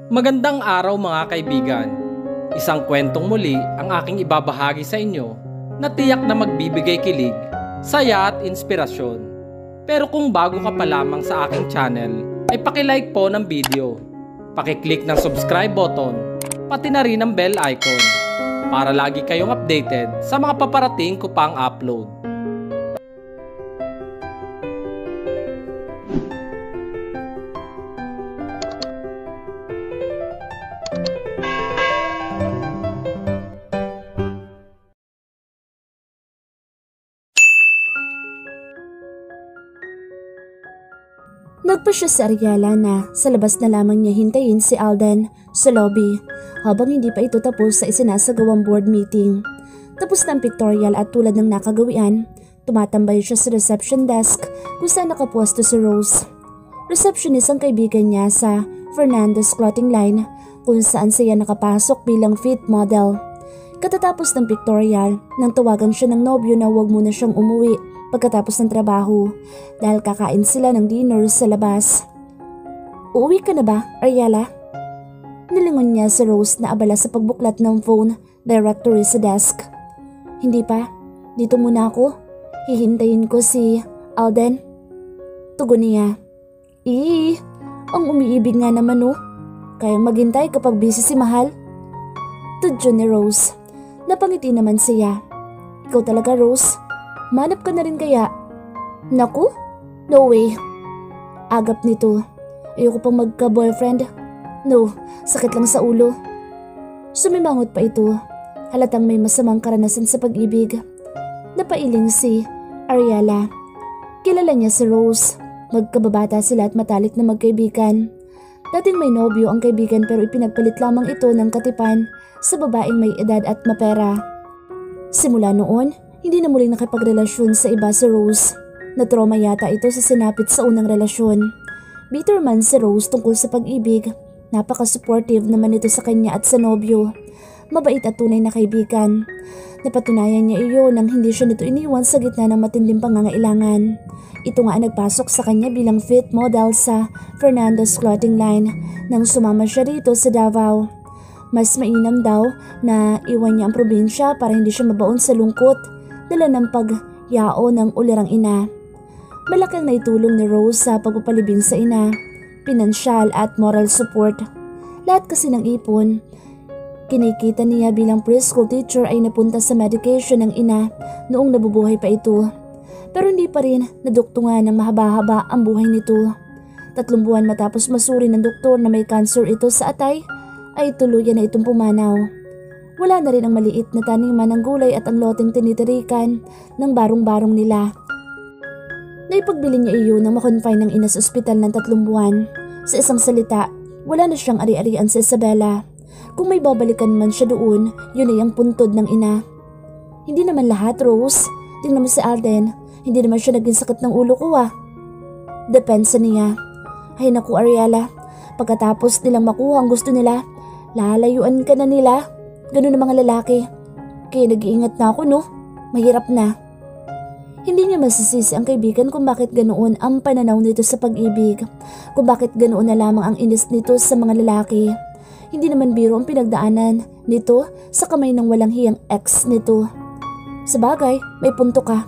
Magandang araw mga kaibigan. Isang kwentong muli ang aking ibabahagi sa inyo na tiyak na magbibigay kilig, saya at inspirasyon. Pero kung bago ka pa lamang sa aking channel, ay paki-like po ng video. Paki-click ng subscribe button, pati na rin ang bell icon para lagi kayong updated sa mga paparating ko pang upload. Nagpa siya si Ariela na sa labas na lamang niya hintayin si Alden sa lobby habang hindi pa ito tapos sa isinasagawang board meeting. Tapos na ang pictorial at tulad ng nakagawian, tumatambay siya sa reception desk kung saan nakapwesto si Rose. Receptionist ang kaibigan niya sa Fernando's Clothing Line kung saan siya nakapasok bilang fit model. Katatapos ng pictorial, nang tawagan siya ng nobyo na huwag muna siyang umuwi pagkatapos ng trabaho dahil kakain sila ng dinner sa labas. "Uuwi ka na ba, Ariela?" Nilingon niya si Rose na abala sa pagbuklat ng phone directory sa desk. "Hindi pa. Dito muna ako. Hihintayin ko si Alden." Tugon niya. Ang umiibig nga naman oh. Kayang maghintay kapag busy si Mahal." Tudyo ni Rose. Napangiti naman siya. "Ikaw talaga, Rose. Manap ka na rin kaya?" "Naku, no way." Agap nito. "Ayoko pang magka-boyfriend. No, sakit lang sa ulo." Sumimangot pa ito. Halatang may masamang karanasan sa pag-ibig. Napailing si Ariela. Kilala niya si Rose. Magkababata sila at matalik na magkaibigan. Dating may nobyo ang kaibigan pero ipinagpalit lamang ito ng katipan sa babaeng may edad at mapera. Simula noon, hindi na muling nakipagrelasyon sa iba si Rose. Na-trauma yata ito sa sinapit sa unang relasyon. Bitter man si Rose tungkol sa pag-ibig. Napaka-supportive naman ito sa kanya at sa nobyo. Mabait at tunay na kaibigan. Napatunayan niya iyon nang hindi siya nito iniwan sa gitna ng matinding pangangailangan. Ito nga ang nagpasok sa kanya bilang fit model sa Fernando's Clothing Line nang sumama siya rito sa Davao. Mas mainam daw na iwan niya ang probinsya para hindi siya mabaon sa lungkot dala ng pagyao ng ulirang ina. Malaki ang naitulong ni Rose sa pagpapalibing sa ina, pinansyal at moral support. Lahat kasi ng ipon kinikita niya bilang preschool teacher ay napunta sa medication ng ina noong nabubuhay pa ito. Pero hindi pa rin naduktungan ng mahaba-haba ang buhay nito. 3 buwan matapos masuri ng doktor na may cancer ito sa atay, ay tuluyan na itong pumanaw. Wala na rin ang maliit na taniman ng gulay at ang loteng tinitirikan ng barong-barong nila. Naipagbili niya iyon nang makonfine ng ina sa ospital ng 3 buwan. Sa isang salita, wala na siyang ari-arian sa Isabela. Kung may babalikan man siya doon, yun ay ang puntod ng ina. "Hindi naman lahat, Rose. Tingnan mo si Alden. Hindi naman siya naging sakit ng ulo ko ah." Depensa niya. "Ay naku Ariela, pagkatapos nilang makuha ang gusto nila, lalayuan ka na nila. Ganun ang mga lalaki. Kaya nag-iingat na ako no. Mahirap na." Hindi niya masisisi ang kaibigan kung bakit ganoon ang pananaw nito sa pag-ibig, kung bakit ganoon na lamang ang inis nito sa mga lalaki. Hindi naman biro ang pinagdaanan nito sa kamay ng walang hiyang ex nito. Sabagay, may punto ka.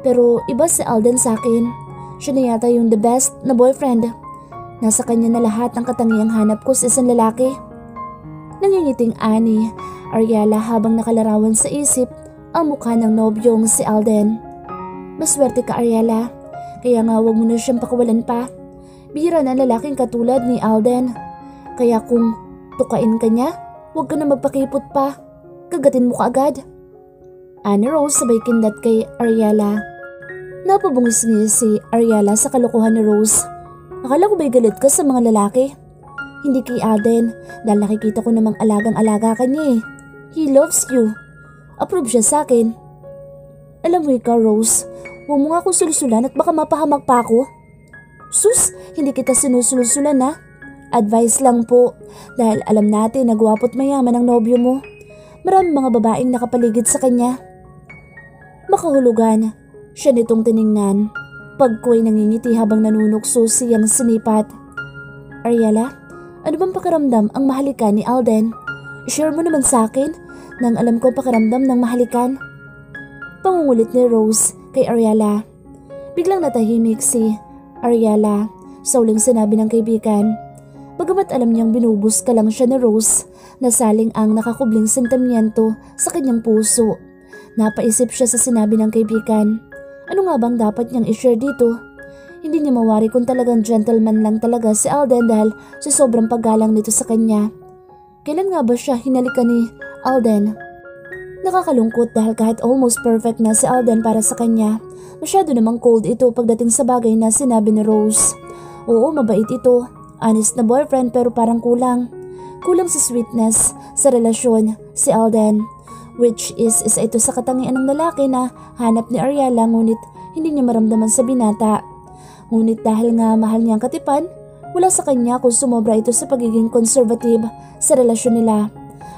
Pero iba si Alden sa akin. Siya na yata yung the best na boyfriend. Nasa kanya na lahat ng katangiang hanap ko sa isang lalaki. Nangingiting ani Ariela habang nakalarawan sa isip ang mukha ng nobyong si Alden. "Maswerte ka Ariela, kaya nga huwag mo na siyang pakawalan pa. Bihira na ang lalaking katulad ni Alden. Kaya kung tukain ka niya, huwag ka na magpakipot pa. Kagatin mo ka agad." Ani Rose sabay kindat kay Ariela. Napabungis niya si Ariela sa kalokohan ni Rose. "Akala ko ba'y galit ka sa mga lalaki?" "Hindi kay Alden, dahil nakikita ko namang alagang-alaga ka niya eh. He loves you. Approve siya sa akin." "Alam mo ikaw Rose, huwag mo nga akong sulsulan at baka mapahamak pa ako." "Sus, hindi kita sinusulsulan ha. Advice lang po, dahil alam natin na gwapo't mayaman ang nobyo mo. Maraming mga babaeng nakapaligid sa kanya." Makahulugan, siya nitong tiningnan. Pagko'y nangingiti habang nanunukso siyang sinipat. "Ariela, Ano bang pakiramdam ang mahalikan ni Alden? Share mo naman sa akin nang alam ko ang pakiramdam ng mahalikan. Pangungulit ni Rose kay Ariella. Biglang natahimik si Ariella sa uling sinabi ng kaibigan. Bagamat alam niyang binubuska lang siya ni Rose, nasaling ang nakakubling sentimiento sa kanyang puso. Napaisip siya sa sinabi ng kaibigan. Ano nga bang dapat niyang i-share dito? Hindi niya mawari kung talagang gentleman lang talaga si Alden dahil sa sobrang paggalang nito sa kanya. Kailan nga ba siya hinalikan ni Alden? Nakakalungkot dahil kahit almost perfect na si Alden para sa kanya, masyado namang cold ito pagdating sa bagay na sinabi ni Rose. Oo, mabait ito. Honest na boyfriend pero parang kulang. Kulang sa sweetness sa relasyon si Alden. Which is isa ito sa katangian ng lalaki na hanap ni Ariella ngunit hindi niya maramdaman sa binata. Ngunit dahil nga mahal niya ang katipan, wala sa kanya kung sumobra ito sa pagiging conservative sa relasyon nila.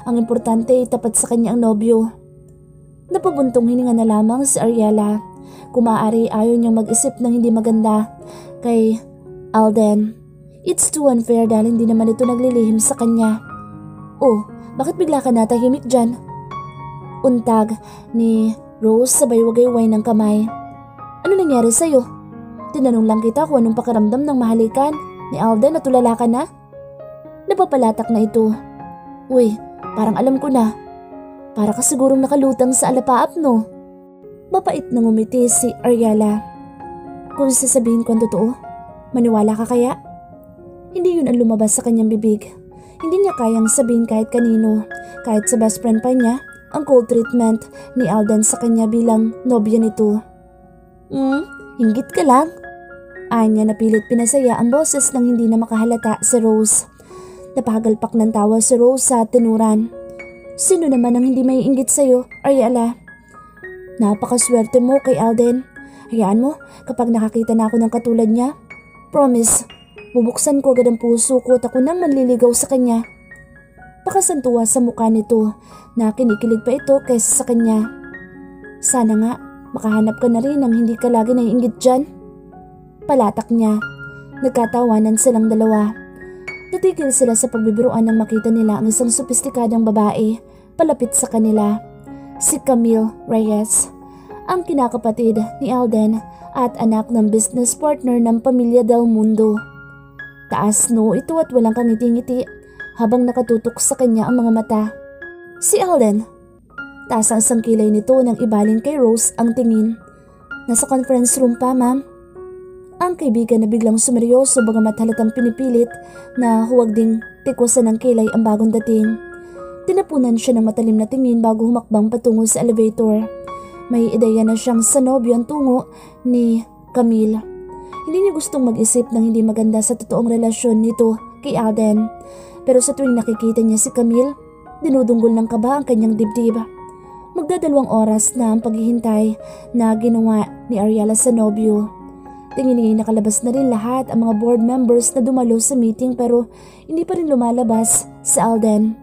Ang importante ay tapat sa kanya ang nobyo. Napabuntong hininga na lamang si Ariella. Kung maaari ayaw niyang mag-isip ng hindi maganda kay Alden. It's too unfair dahil hindi naman ito naglilihim sa kanya. Oh, bakit bigla ka natahimik dyan? Untag ni Rose sabay wagayway ng kamay. Ano nangyari sa'yo? Tinanong lang kita kung anong pakiramdam ng mahalikan ni Alden at tulala ka na? Napapalatak na ito. Uy, parang alam ko na. Para ka sigurong nakalutang sa alapaap no? Mapait na ngumiti si Ariella. Kung sasabihin ko ang totoo, maniwala ka kaya? Hindi yun ang lumabas sa kanyang bibig. Hindi niya kayang sabihin kahit kanino, kahit sa best friend pa niya, ang cold treatment ni Alden sa kanya bilang nobya nito. Hinggit ka lang. Anya na pilit pinasaya ang boses nang hindi na makahalata si Rose. Napagalpak ng tawa si Rose sa tenuran. Sino naman ang hindi may inggit sa'yo, Ariella? Napakaswerte mo kay Alden. Hayaan mo kapag nakakita na ako ng katulad niya. Promise, bubuksan ko agad ang puso ko at ako nang manliligaw sa kanya. Pakasantuwa sa mukha nito na kinikilig pa ito kaysa sa kanya. Sana nga makahanap ka na rin ng hindi ka lagi naiinggit dyan. Palatak niya. Nagkatawanan silang dalawa. Natigil sila sa pagbibiruan nang makita nila ang isang sopistikadang babae palapit sa kanila. Si Camille Reyes, ang kinakapatid ni Alden at anak ng business partner ng pamilya Del Mundo. Taas no ito at walang kangiti-ngiti habang nakatutok sa kanya ang mga mata. Si Alden. Taas ang sangkilay nito nang ibaling kay Rose ang tingin. Nasa conference room pa, ma'am. Ang kaibigan na biglang sumeryoso bagamat halatang pinipilit na huwag ding tikwasan ng kilay ang bagong dating. Tinapunan siya ng matalim na tingin bago humakbang patungo sa elevator. May ideya na siyang sa nobyo ang tungo ni Camille. Hindi niya gustong mag-isip ng hindi maganda sa totoong relasyon nito kay Alden. Pero sa tuwing nakikita niya si Camille, dinudunggol ng kaba ang kanyang dibdib. Magdadalawang oras na ang paghihintay na ginawa ni Ariella sa nobyo. Tingin niya nakalabas na rin lahat ang mga board members na dumalo sa meeting pero hindi pa rin lumalabas si Alden.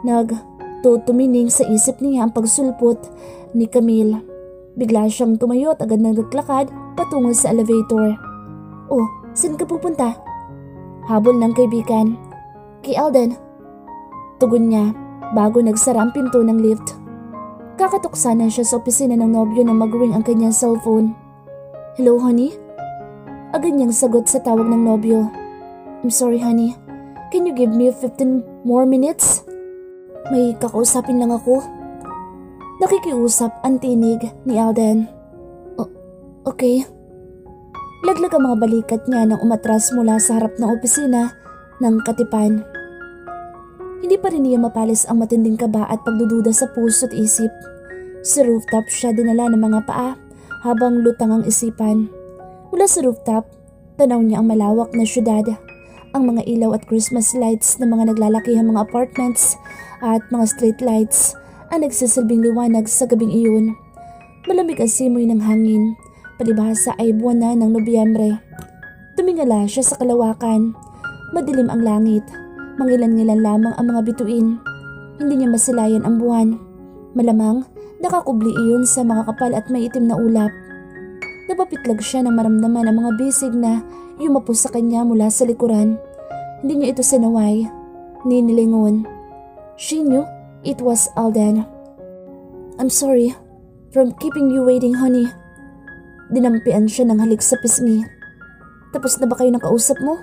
Nagtutumining sa isip niya ang pagsulpot ni Camille. Bigla siyang tumayo at agad naglakad patungo sa elevator. Oh, saan ka pupunta? Habol ng kaibigan. Kay Alden. Tugon niya bago nagsara ang pinto ng lift. Kakatuksanan siya sa opisina ng nobyo nang mag-ring ang kanyang cellphone. Hello, honey? Agad niyang sagot sa tawag ng nobyo. I'm sorry, honey. Can you give me 15 more minutes? May kakausapin lang ako. Nakikiusap ang tinig ni Alden. Okay. Laglag ang mga balikat niya nang umatras mula sa harap ng opisina ng katipan. Hindi pa rin niya mapalis ang matinding kaba at pagdududa sa puso at isip. Sa rooftop siya dinala ng mga paa habang lutang ang isipan. Mula sa rooftop, tanaw niya ang malawak na syudad, ang mga ilaw at Christmas lights ng mga naglalakihang mga apartments at mga street lights ang nagsisilbing liwanag sa gabing iyon. Malamig ang simoy ng hangin, palibhasa ay buwan na ng Nobyembre. Tumingala siya sa kalawakan, madilim ang langit, mangilan-ngilan lamang ang mga bituin. Hindi niya masilayan ang buwan. Malamang nakakubli iyon sa mga kapal at may itim na ulap. Napapitlag siya nang maramdaman ang mga bisig na yumapos sa kanya mula sa likuran. Hindi niya ito sinaway ni nilingon. She knew it was Alden. I'm sorry from keeping you waiting, honey. Dinampian siya ng halik sa pisngi. Tapos na ba kayo nakausap mo?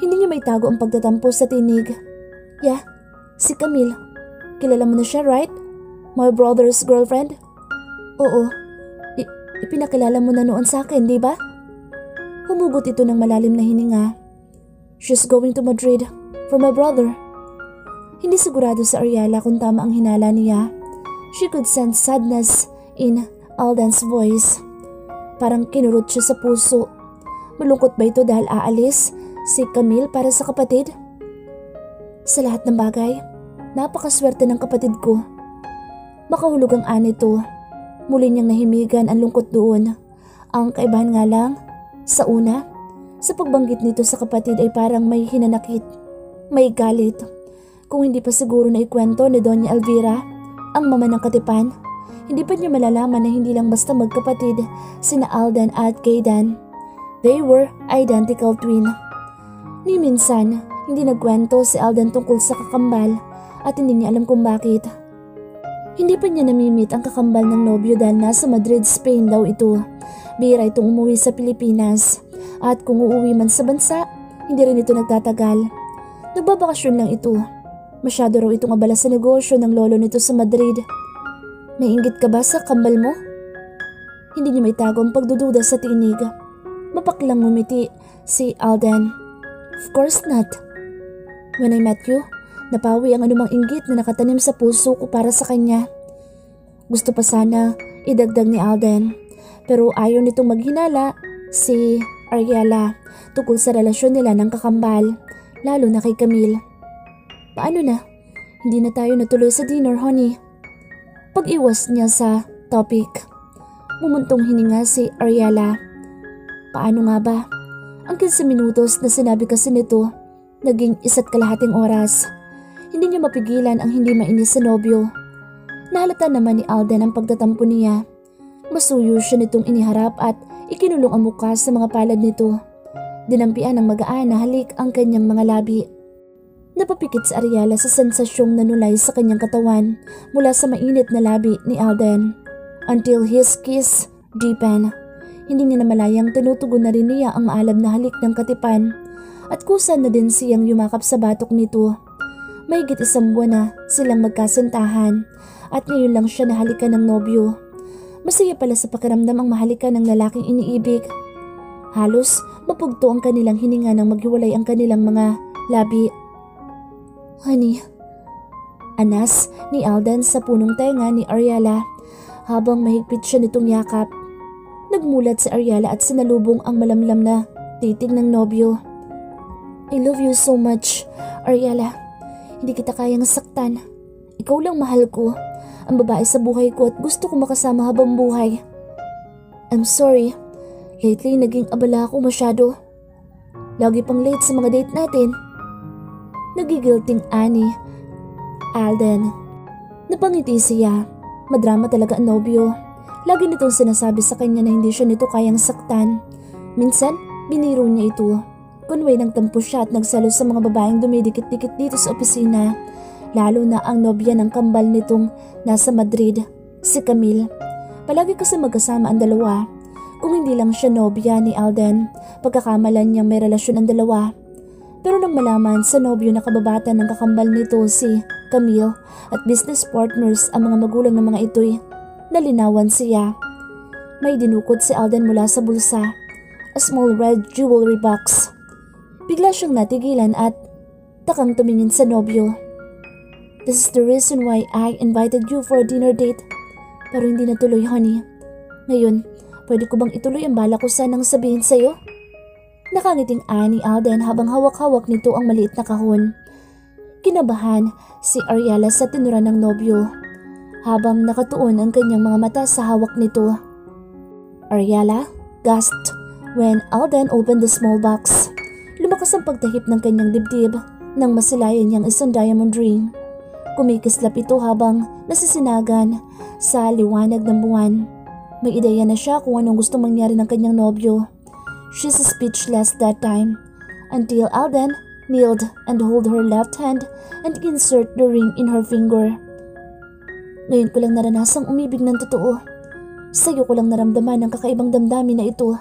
Hindi niya maitago ang pagtatampo sa tinig. Yeah, si Camille. Kilala mo na siya, right? My brother's girlfriend? Oo. Ipinakilala mo na noon sa akin, di ba? Humugot ito ng malalim na hininga. She's going to Madrid for my brother. Hindi sigurado sa Ariela kung tama ang hinala niya. She could sense sadness in Alden's voice. Parang kinurot siya sa puso. Malungkot ba ito dahil aalis si Camille para sa kapatid? Sa lahat ng bagay, napakaswerte ng kapatid ko. Makahulog ang anito. Muli niyang nahimigan ang lungkot doon. Ang kaibahan nga lang, sa una, sa pagbanggit nito sa kapatid ay parang may hinanakit, may galit. Kung hindi pa siguro na ikwento ni Doña Elvira, ang mama ng Katipan, hindi pa niya malalaman na hindi lang basta magkapatid sina Alden at Kaydan. They were identical twin. Ni minsan, hindi nagkwento si Alden tungkol sa kakambal at hindi niya alam kung bakit. Hindi pa niya namimit ang kakambal ng nobyo dahil nasa Madrid, Spain daw ito. Bira itong umuwi sa Pilipinas at kung uuwi man sa bansa, hindi rin ito nagtatagal. Nagbabakasyon lang ito. Masyado raw itong abala sa negosyo ng lolo nito sa Madrid. Nainggit ka ba sa kambal mo? Hindi niya maitago ang pagdududa sa tinig. Mapaklang ngumiti si Alden. Of course not. When I met you, napawi ang anumang inggit na nakatanim sa puso ko para sa kanya. Gusto pa sana idagdag ni Alden, pero ayaw nitong maghinala si Ariela tungkol sa relasyon nila ng kakambal, lalo na kay Camille. Paano na? Hindi na tayo natuloy sa dinner, honey. Pag-iwas niya sa topic, mumuntong hininga si Ariela. Paano nga ba? Ang 15 minutos na sinabi kasi nito, naging 1.5 oras. Hindi niya mapigilan ang hindi mainis sa nobyo. Nahalata naman ni Alden ang pagtatampo niya. Masuyo siya nitong iniharap at ikinulong ang mukha sa mga palad nito. Dinampian ng magaan na halik ang kanyang mga labi. Napapikit si Ariela sa sensasyong nanulay sa kanyang katawan mula sa mainit na labi ni Alden. Until his kiss deepened. Hindi niya namalayang tinutugon na rin niya ang maalam na halik ng Katipan at kusa na din siyang yumakap sa batok nito. Mahigit 1 buwan na silang magkasintahan at ngayon lang siya nahalikan ng nobyo. Masaya pala sa pakiramdam ang mahalikan ng lalaking iniibig. Halos mapugto ang kanilang hininga nang maghiwalay ang kanilang mga labi. Honey, anas ni Alden sa punong tenga ni Ariela habang mahigpit siya nitong yakap. Nagmulat si Ariela at sinalubong ang malamlam na titig ng nobyo. I love you so much, Ariela. Hindi kita kayang saktan. Ikaw lang mahal ko, ang babae sa buhay ko at gusto ko makasama habang buhay. I'm sorry, lately naging abala ako masyado. Lagi pang late sa mga date natin. Nagigilting ani Alden. Napangiti siya. Madrama talaga ang nobyo. Lagi nitong sinasabi sa kanya na hindi siya nito kayang saktan. Minsan, biniro niya ito. Kunway nagtampo siya at nagsalo sa mga babaeng dumidikit-dikit dito sa opisina. Lalo na ang nobya ng kambal nitong nasa Madrid, si Camille. Palagi kasi magkasama ang dalawa. Kung hindi lang siya nobya ni Alden, pagkakamalan niyang may relasyon ang dalawa. Pero nang malaman sa nobyo na kababata ng kakambal nito si Camille at business partners ang mga magulang ng mga ito'y, nalinawan siya. May dinukot si Alden mula sa bulsa, a small red jewelry box. Bigla siyang natigilan at takang tumingin sa nobyo. This is the reason why I invited you for a dinner date. Pero hindi natuloy, honey. Ngayon, pwede ko bang ituloy ang bala ko sanang sabihin sa'yo? Nakangiting ani Alden habang hawak-hawak nito ang maliit na kahon. Kinabahan si Ariela sa tinura ng nobyo habang nakatuon ang kanyang mga mata sa hawak nito. Ariela gasped when Alden opened the small box. Lumakas ang pagtahip ng kanyang dibdib nang masilayan niyang isang diamond ring. Kumikislap ito habang nasisinagan sa liwanag ng buwan. May ideya na siya kung anong gustong mangyari ng kanyang nobyo. She's speechless that time until Alden knelt and hold her left hand and insert the ring in her finger. Ngayon ko lang naranasang umibig ng totoo. Sa'yo ko lang naramdaman ang kakaibang damdamin na ito.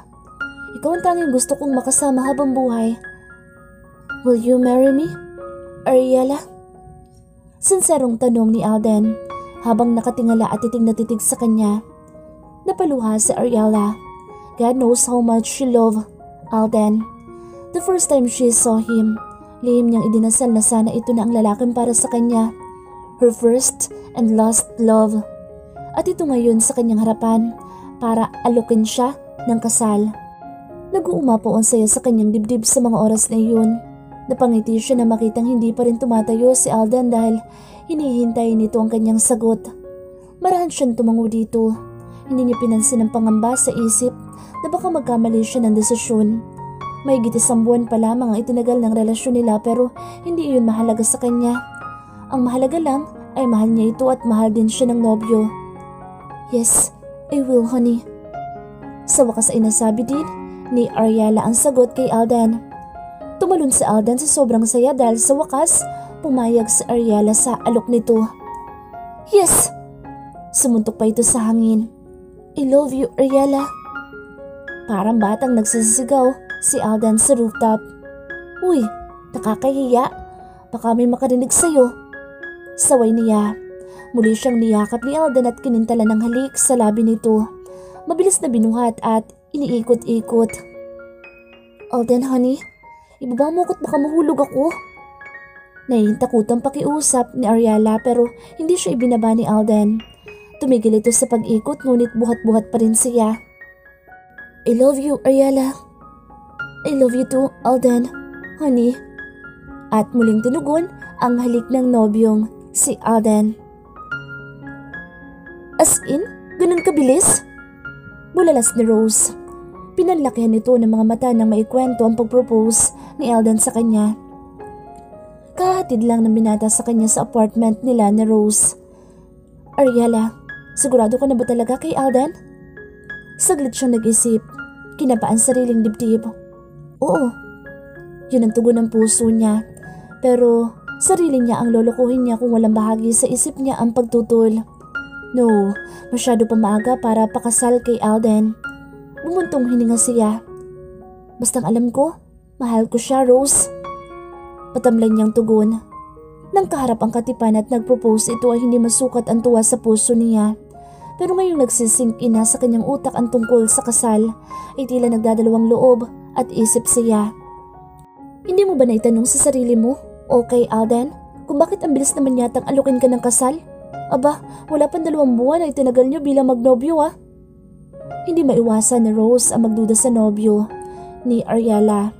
Ikaw ang tanging gusto kong makasama habang buhay. Will you marry me, Ariella? Sinserong tanong ni Alden habang nakatingala at titig na titig sa kanya. Napaluha si Ariella. God knows how much she loved Alden. The first time she saw him, lihim niyang idinasal na sana ito na ang lalaking para sa kanya. Her first and last love. At ito ngayon sa kanyang harapan para alukin siya ng kasal. Nag-uuma po ang saya sa kanyang dibdib sa mga oras na iyon. Napangiti siya na makitang hindi pa rin tumatayo si Alden dahil hinihintay nito ang kanyang sagot. Marahan siyang tumango dito. Hindi niya pinansin ang pangamba sa isip na baka magkamali siya ng desisyon. May isang buwan pa lamang ang itinagal ng relasyon nila pero hindi iyon mahalaga sa kanya. Ang mahalaga lang ay mahal niya ito at mahal din siya ng nobyo. Yes, I will, honey. Sa wakas ay nasabi din ni Ariella ang sagot kay Alden. Tumalon si Alden sa sobrang saya dahil sa wakas pumayag si Ariella sa alok nito. Yes! Sumuntok pa ito sa hangin. I love you, Ariella. Parang batang nagsasisigaw si Alden sa rooftop. Uy, nakakahiya. Baka may makarinig sa'yo. Saway niya. Muli siyang niyakap ni Alden at kinintala ng halik sa labi nito. Mabilis na binuhat at iniikot-ikot. Alden, honey, ibaba mo ko't baka mahulog ako. Naiintakutang pakiusap ni Ariella pero hindi siya ibinaba ni Alden. Tumigil ito sa pag-ikot ngunit buhat-buhat pa rin siya. I love you, Ariella. I love you too, Alden, honey. At muling tinugon ang halik ng nobyong si Alden. As in? Ganun kabilis? Bulalas ni Rose. Pinanlakihan nito ng mga mata nang maikwento ang pag-propose ni Alden sa kanya. Kahatid lang ng binata sa kanya sa apartment nila ni Rose. Ariella, sigurado ka na ba talaga kay Alden? Saglit siyang nag-isip. Kinapaan sariling dibdib. Oo. Yun ang tugon ng puso niya. Pero sarili niya ang lolokohin niya kung walang bahagi sa isip niya ang pagtutol. No, masyado pa maaga para pakasal kay Alden. Bumuntong hininga siya. Bastang alam ko, mahal ko siya, Rose. Patamlay niyang tugon. Nang kaharap ang katipan at nag-propose, ito ay hindi masukat ang tuwa sa puso niya. Pero ngayong nagsisink na sa kanyang utak ang tungkol sa kasal, ay tila nagdadalawang loob at isip siya. Hindi mo ba naitanong sa sarili mo, okay Alden, kung bakit ang bilis naman yatang alukin ka ng kasal? Aba, wala pang 2 buwan na itinagal niyo bilang magnobyo ah. Hindi maiwasan ni Rose ang magduda sa nobyo ni Ariella.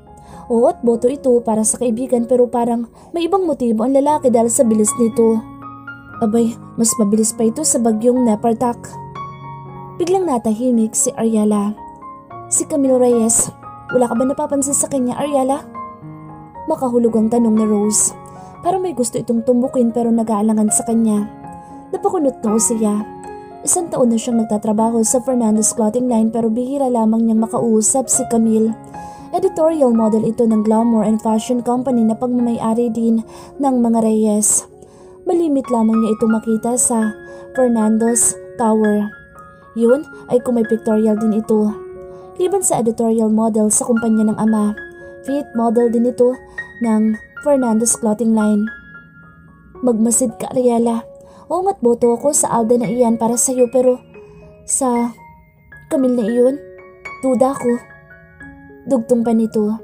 Oo at boto ito para sa kaibigan pero parang may ibang motibo ang lalaki dahil sa bilis nito. Abay, mas mabilis pa ito sa bagyong Nepartak. Biglang natahimik si Ariella. Si Camille Reyes, wala ka ba napapansin sa kanya, Ariella? Makahulog ang tanong ni Rose. Parang may gusto itong tumbukin pero nag-aalangan sa kanya. Napakunot noo siya. 1 taon na siyang nagtatrabaho sa Fernandez Clothing Line pero bihira lamang niyang makausap si Camille. Editorial model ito ng glamour and fashion company na pagmamayari din ng mga Reyes. Malimit lamang niya ito makita sa Fernandez Tower. Yun ay kung may pictorial din ito. Liban sa editorial model sa kumpanya ng ama, fit model din ito ng Fernandez Clothing Line. Magmasid ka, Ariella. Oo nga't boto ako sa Alden na iyan para sa'yo pero sa Camille na iyon, duda ko. Dugtong pa nito.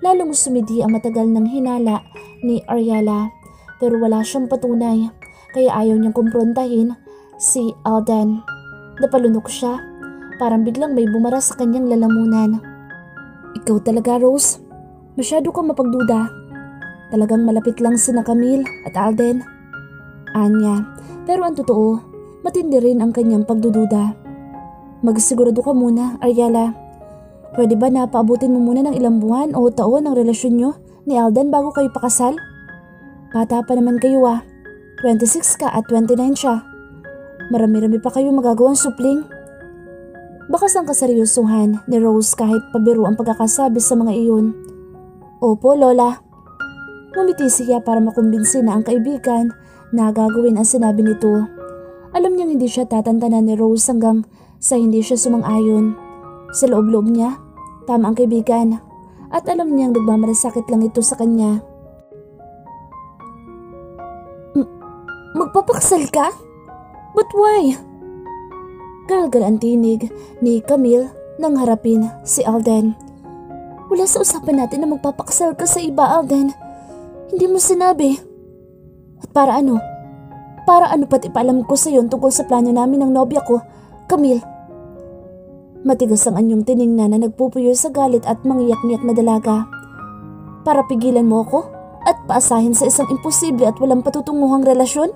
Lalong sumidi ang matagal ng hinala ni Ariella pero wala siyang patunay kaya ayaw niyang kumprontahin si Alden. Napalunok siya, parang biglang may bumara sa kanyang lalamunan. Ikaw talaga, Rose. Masyado kang mapagduda. Talagang malapit lang sina Camille at Alden. Anya, pero ang totoo, matindi rin ang kanyang pagdududa. Magsigurado ka muna, Ariella. Pwede ba na paabutin mo muna ng ilang buwan o taon ang relasyon nyo ni Alden bago kayo pakasal? Bata pa naman kayo ah. 26 ka at 29 siya. Marami-rami pa kayo magagawang supling. Bakas ang kaseryosohan ni Rose kahit pabiro ang pagkakasabi sa mga iyon. Opo, Lola. Ngumiti siya para makumbinsi na ang kaibigan na gagawin ang sinabi nito. Alam niyang hindi siya tatantanan ni Rose hanggang sa hindi siya sumang-ayon. Sa loob-loob niya, tama ang kaibigan at alam niyang nagmamalasakit lang ito sa kanya. Magpapaksal ka? But why? Galgal ang tinig ni Camille nang harapin si Alden. Wala sa usapan natin na magpapaksal ka sa iba, Alden. Hindi mo sinabi. At para ano? Para ano pati paalam ko sa iyo tungkol sa plano namin ng nobya ko, Camille? Matigas ang anyong tiningnan na nagpupuyo sa galit at mangiyak-ngiyak na dalaga. Para pigilan mo ako at paasahin sa isang imposible at walang patutunguhang relasyon?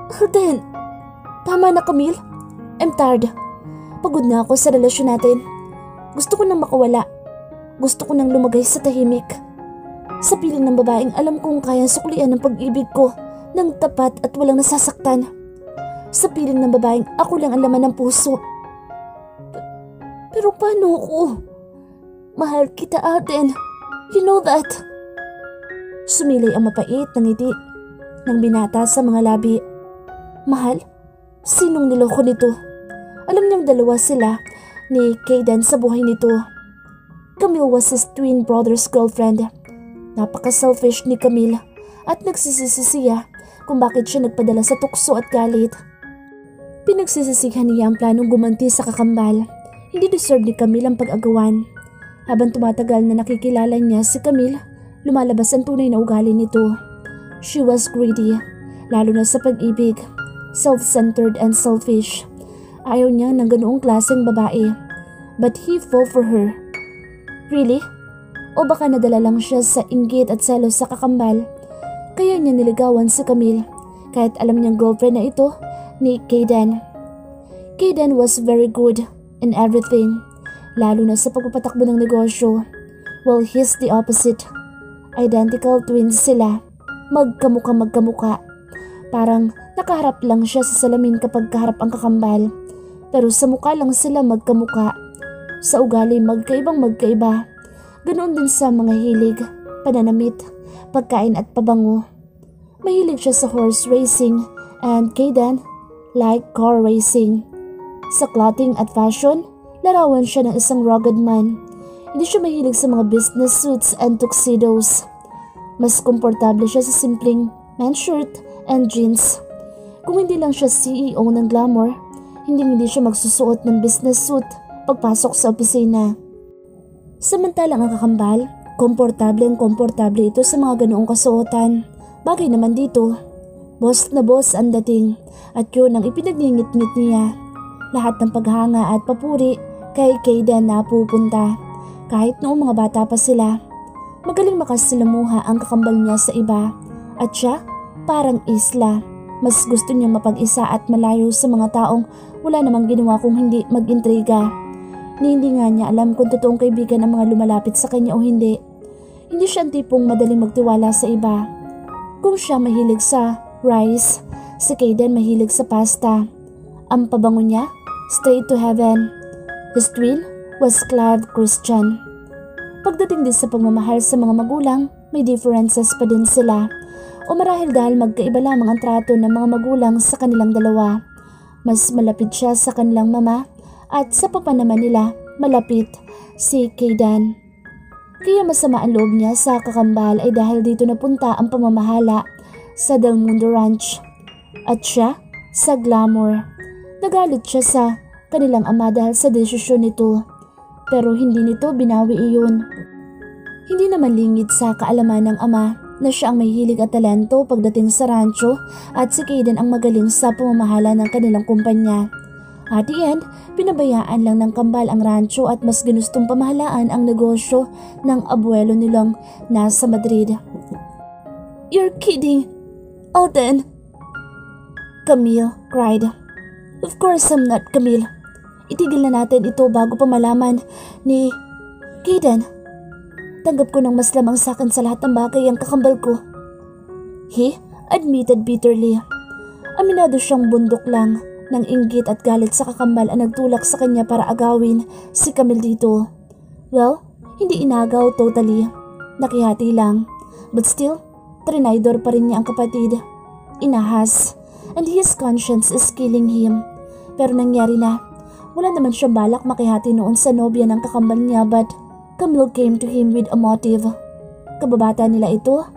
Alden, tama na Camille. I'm tired. Pagod na ako sa relasyon natin. Gusto ko nang makawala. Gusto ko nang lumagay sa tahimik. Sa piling ng babaeng alam kong kayang suklian ng pag-ibig ko ng tapat at walang nasasaktan. Sa piling ng babaeng ako lang ang laman ng puso. Pero paano ako? Mahal kita, Alden. You know that. Sumilay ang mapait na ngiti ng binata sa mga labi. Mahal? Sinong niloko nito? Alam niyang dalawa sila ni Caden sa buhay nito. Camille was his twin brother's girlfriend. Napaka-selfish ni Camille at nagsisisi siya kung bakit siya nagpadala sa tukso at galit. Pinagsisisihan niya ang planong gumanti sa kakambal. Hindi deserve ni Camille ang pag-agawan. Habang tumatagal na nakikilala niya si Camille, lumalabas ang tunay na ugali nito. She was greedy, lalo na sa pag-ibig. Self-centered and selfish. Ayaw niya ng ganoong klaseng babae. But he fall for her. Really? O baka nadala lang siya sa inggit at selos sa kakambal. Kaya niya niligawan si Camille kahit alam niyang girlfriend na ito ni Caden. Caden was very good in everything, lalo na sa pagpapatakbo ng negosyo. Well, he's the opposite. Identical twins sila. Magkamuka. Parang nakaharap lang siya sa salamin kapag kaharap ang kakambal. Pero sa mukha lang sila magkamuka. Sa ugali magkaibang magkaiba. Ganoon din sa mga hilig, pananamit, pagkain at pabango. Mahilig siya sa horse racing and Caden like car racing. Sa clothing at fashion, larawan siya ng isang rugged man. Hindi siya mahilig sa mga business suits and tuxedos. Mas komportable siya sa simpleng men's shirt and jeans. Kung hindi lang siya CEO ng glamour, hindi siya magsusuot ng business suit pagpasok sa opisina. Samantalang ang kakambal, komportable ito sa mga ganoong kasuotan. Bagay naman dito. Boss na boss ang dating at yun ang ipinagningit-ngit niya. Lahat ng paghanga at papuri kay Caden na pupunta. Kahit noong mga bata pa sila. Magaling makasilamuha ang kakambal niya sa iba. At siya, parang isla. Mas gusto niyang mapag-isa at malayo sa mga taong wala namang ginawa kung hindi mag-intriga. Ni hindi nga niya alam kung totoong kaibigan ang mga lumalapit sa kanya o hindi. Hindi siya ang tipong madaling magtiwala sa iba. Kung siya mahilig sa rice, si Caden mahilig sa pasta. Ang pabango niya, straight to heaven. His twin was Clive Christian. Pagdating din sa pagmamahal sa mga magulang, may differences pa din sila. O marahil dahil magkaiba lamang ang trato ng mga magulang sa kanilang dalawa. Mas malapit siya sa kanilang mama at sa papa naman nila malapit si Caden. Kaya masama ang loob niya sa kakambal ay dahil dito napunta ang pamamahala sa Del Mundo Ranch. At siya sa glamour. Nagalit siya sa kanilang ama dahil sa desisyon nito. Pero hindi nito binawi iyon. Hindi naman lingid sa kaalaman ng ama na siya ang may hilig at talento pagdating sa rancho at si Caden ang magaling sa pamamahala ng kanilang kumpanya. At the end, pinabayaan lang ng kambal ang rancho at mas ginustong pamahalaan ang negosyo ng abuelo nilang nasa Madrid. You're kidding, Alden! Camille cried. Of course I'm not, Camille. Itigil na natin ito bago pa malaman ni Caden. Tanggap ko ng mas lamang sa akin sa lahat ng bagay ang kakambal ko. He admitted bitterly. Aminado siyang bundok lang ng inggit at galit sa kakambal ang nagtulak sa kanya para agawin si Camille dito. Well, hindi inagaw totally. Nakihati lang. But still, trinidor pa rin niya ang kapatid. Inahas, and his conscience is killing him. Pero nangyari na. Wala naman siyang balak makihati noon sa nobya ng kakambal niya, but Camille came to him with a motive. Kababata nila ito,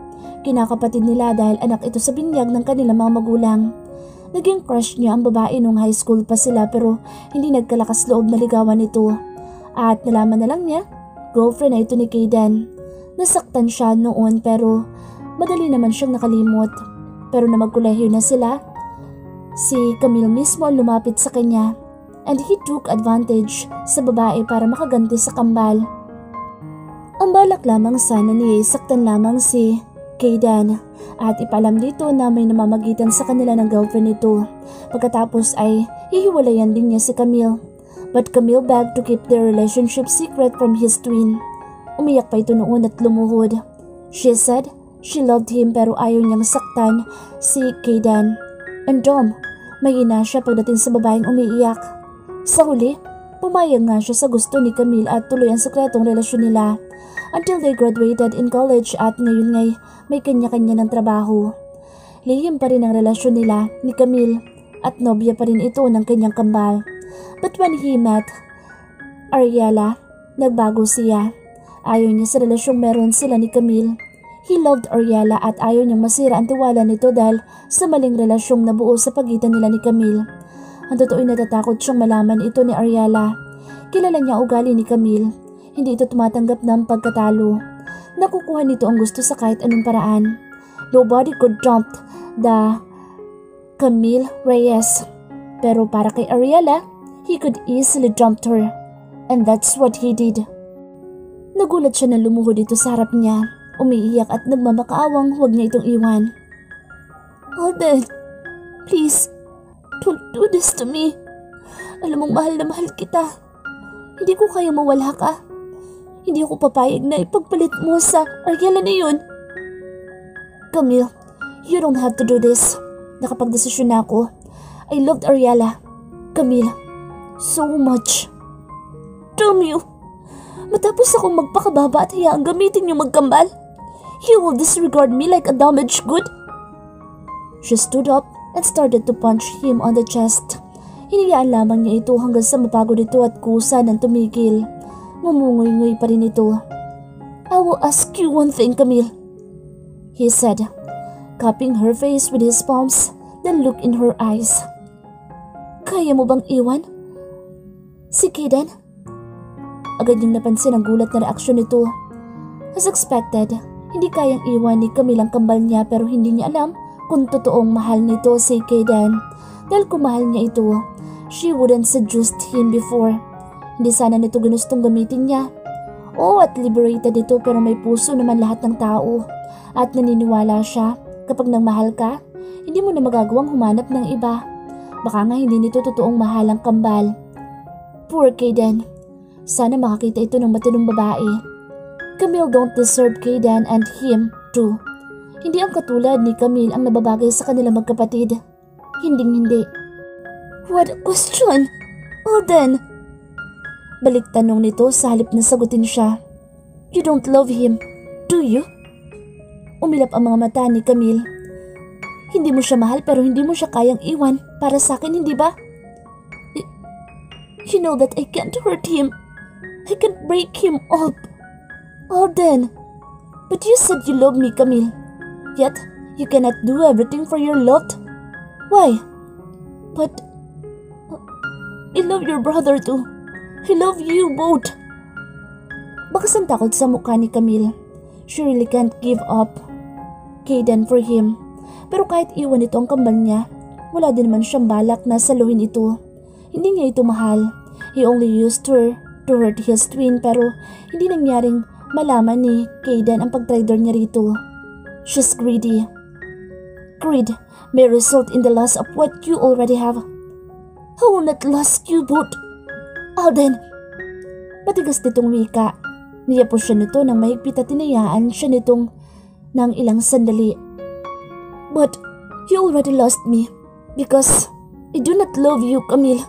kinakapatid nila dahil anak ito sa binyag ng kanilang mga magulang. Naging crush niya ang babae nung high school pa sila pero hindi nagkalakas loob na ligawan ito. At nalaman na lang niya, girlfriend na ito ni Kayden. Nasaktan siya noon pero madali naman siyang nakalimot. Pero na magkolehiyo na sila, si Camille mismo ang lumapit sa kanya. And he took advantage sa babae para makaganti sa kambal. Ang balak lamang sana niya saktan lamang si Kayden at ipalam dito na may namamagitan sa kanila ng girlfriend nito. Pagkatapos ay hihiwalayan din niya si Camille. But Camille begged to keep their relationship secret from his twin. Umiyak pa ito noon at lumuhod. She said she loved him pero ayaw niyang saktan si Kayden. And may ina siya pagdating sa babaeng umiiyak. Sa huli, pumayag nga siya sa gusto ni Camille at tuloy ang sekretong relasyon nila until they graduated in college at ngayon ngay may kanya-kanya ng trabaho. Lihim pa rin ang relasyon nila ni Camille at nobya pa rin ito ng kanyang kambal. But when he met Ariella, nagbago siya. Ayaw niya sa relasyong meron sila ni Camille. He loved Ariella at ayaw niyang masira ang tiwala nito dahil sa maling relasyong nabuo sa pagitan nila ni Camille. Ang totoo'y natatakot siyang malaman ito ni Ariella. Kilala niya ugali ni Camille. Hindi ito tumatanggap ng pagkatalo. Nakukuha nito ang gusto sa kahit anong paraan. Nobody could dump the Camille Reyes. Pero para kay Ariella, he could easily dump her. And that's what he did. Nagulat siya na lumuhod dito sa harap niya. Umiiyak at nagmamakaawang huwag niya itong iwan. Alden, please. Don't do this to me. Alam mong mahal na mahal kita. Hindi ko kaya mawala ka. Hindi ako papayag na ipagpalit mo sa Ariella na yun. Camille, you don't have to do this. Nakapagdesisyon na ako. I loved Ariella. Camille, so much. Damn you. Matapos akong magpakababa at hayaang gamitin yung magkambal, you will disregard me like a damaged good. She stood up and started to punch him on the chest. Hinayaan lamang niya ito hanggang sa mapagod ito at kusa ng tumigil. Ngumungoy-ngoy pa rin ito. I will ask you one thing, Camille, he said, cupping her face with his palms, then looked in her eyes. Kaya mo bang iwan si Kayden? Agad niyang napansin ang gulat na reaksyon nito. As expected, hindi kayang iwan ni Camille ang kambal niya pero hindi niya alam kung totoong mahal nito si Kayden. Dahil kung mahal niya ito, she wouldn't seduced him before. Hindi sana nito ginustong gamitin niya. Oo, at liberated ito pero may puso naman lahat ng tao. At naniniwala siya, kapag nang mahal ka, hindi mo na magagawang humanap ng iba. Baka nga hindi nito totoong mahal ang kambal. Poor Kayden. Sana makakita ito ng matinong babae. Camille don't deserve Kayden and him too. Hindi ang katulad ni Camille ang nababagay sa kanilang magkapatid. Hinding-hindi. What a question? Alden! Balik tanong nito sa halip na sagutin siya. You don't love him, do you? Umilap ang mga mata ni Camille. Hindi mo siya mahal pero hindi mo siya kayang iwan para sa akin, hindi ba? You know that I can't hurt him. I can't break him up. Alden! But you said you love me, Camille. Yet, you cannot do everything for your loved. Why? But I love your brother too. I love you both. Bakas ang takot sa mukha ni Camille. She really can't give up Kayden for him. Pero kahit iwan ito ang kambal niya, wala din naman siyang balak na saluhin ito. Hindi niya ito mahal. He only used her to hurt his twin pero hindi nangyaring malaman ni Kayden ang pagtraidor niya rito. She's greedy. Greed may result in the loss of what you already have. I will not lose you both. Alden! Matigas nitong wika. Niyapos siya nito nang mahigpit at tinayaan siya nitong ng ilang sandali. But you already lost me because I do not love you, Camille.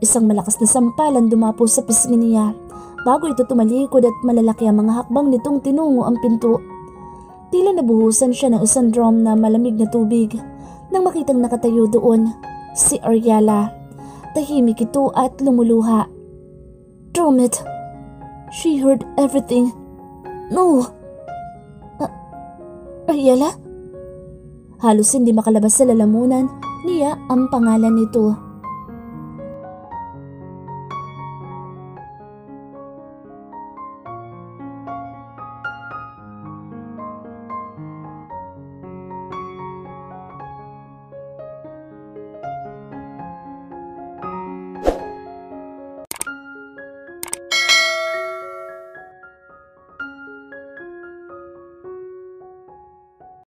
Isang malakas na sampalan dumapo sa pisngi niya bago ito tumalikod at malalaki ang mga hakbang nitong tinungo ang pinto. Tila nabuhusan siya ng isang drum na malamig na tubig nang makitang nakatayo doon si Ariella. Tahimik ito at lumuluha. "Damn it! She heard everything. No! Ariella?" Halos hindi makalabas sa lalamunan niya ang pangalan nito.